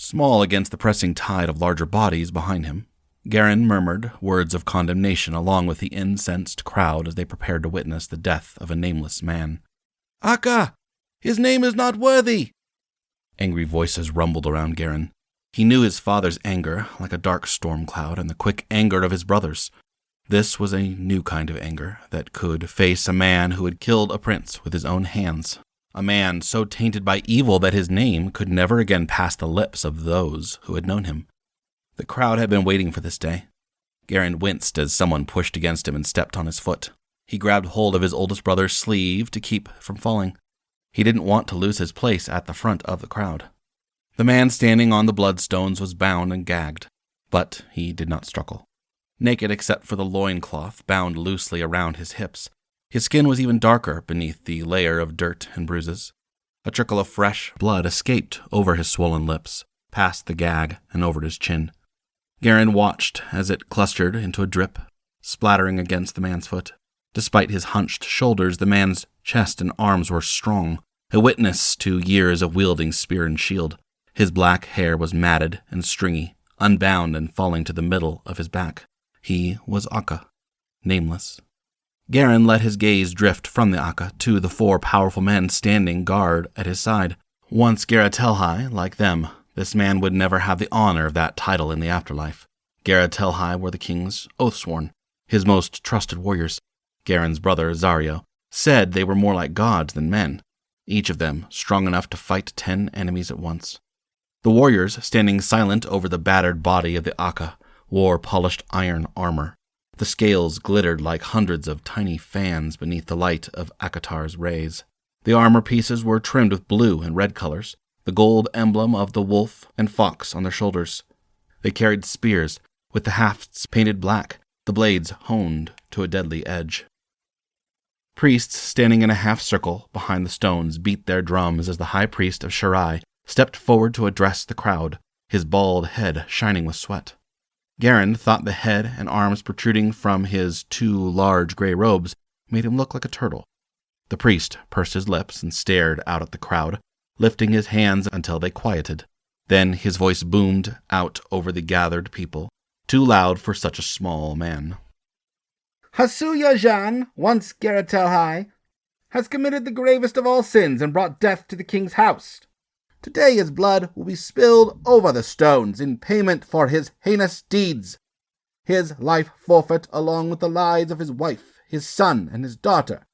Small against the pressing tide of larger bodies behind him, Gehrin murmured words of condemnation along with the incensed crowd as they prepared to witness the death of a nameless man. "Akka! His name is not worthy!" Angry voices rumbled around Gehrin. He knew his father's anger like a dark storm cloud and the quick anger of his brothers. This was a new kind of anger that could face a man who had killed a prince with his own hands, a man so tainted by evil that his name could never again pass the lips of those who had known him. The crowd had been waiting for this day. Gehrin winced as someone pushed against him and stepped on his foot. He grabbed hold of his oldest brother's sleeve to keep from falling. He didn't want to lose his place at the front of the crowd. The man standing on the bloodstones was bound and gagged, but he did not struggle. Naked except for the loincloth bound loosely around his hips, his skin was even darker beneath the layer of dirt and bruises. A trickle of fresh blood escaped over his swollen lips, past the gag and over his chin. Gehrin watched as it clustered into a drip, splattering against the man's foot. Despite his hunched shoulders, the man's chest and arms were strong, a witness to years of wielding spear and shield. His black hair was matted and stringy, unbound and falling to the middle of his back. He was Akka, nameless. Gehrin let his gaze drift from the Akka to the 4 powerful men standing guard at his side. Once Garatelhai, like them, this man would never have the honor of that title in the afterlife. Garatelhai were the king's oathsworn, his most trusted warriors. Gehrin's brother, Zario, said they were more like gods than men, each of them strong enough to fight 10 enemies at once. The warriors, standing silent over the battered body of the Akka, wore polished iron armor. The scales glittered like hundreds of tiny fans beneath the light of Akatar's rays. The armor pieces were trimmed with blue and red colors, the gold emblem of the wolf and fox on their shoulders. They carried spears, with the hafts painted black, the blades honed to a deadly edge. Priests standing in a half-circle behind the stones beat their drums as the high priest of Shirai stepped forward to address the crowd, his bald head shining with sweat. Gehrin thought the head and arms protruding from his 2 large gray robes made him look like a turtle. The priest pursed his lips and stared out at the crowd, lifting his hands until they quieted. Then his voice boomed out over the gathered people, too loud for such a small man. Hasuya Jan, once Garatelhai, has committed the gravest of all sins and brought death to the king's house. Today his blood will be spilled over the stones in payment for his heinous deeds. His life forfeit along with the lives of his wife, his son, and his daughter.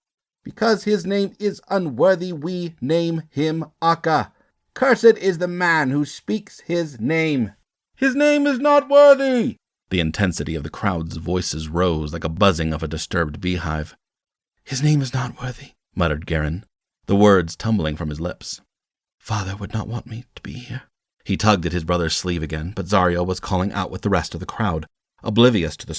Because his name is unworthy, we name him Akka. Cursed is the man who speaks his name. His name is not worthy. The intensity of the crowd's voices rose like a buzzing of a disturbed beehive. His name is not worthy, muttered Gehrin, the words tumbling from his lips. Father would not want me to be here. He tugged at his brother's sleeve again, but Zario was calling out with the rest of the crowd, oblivious to the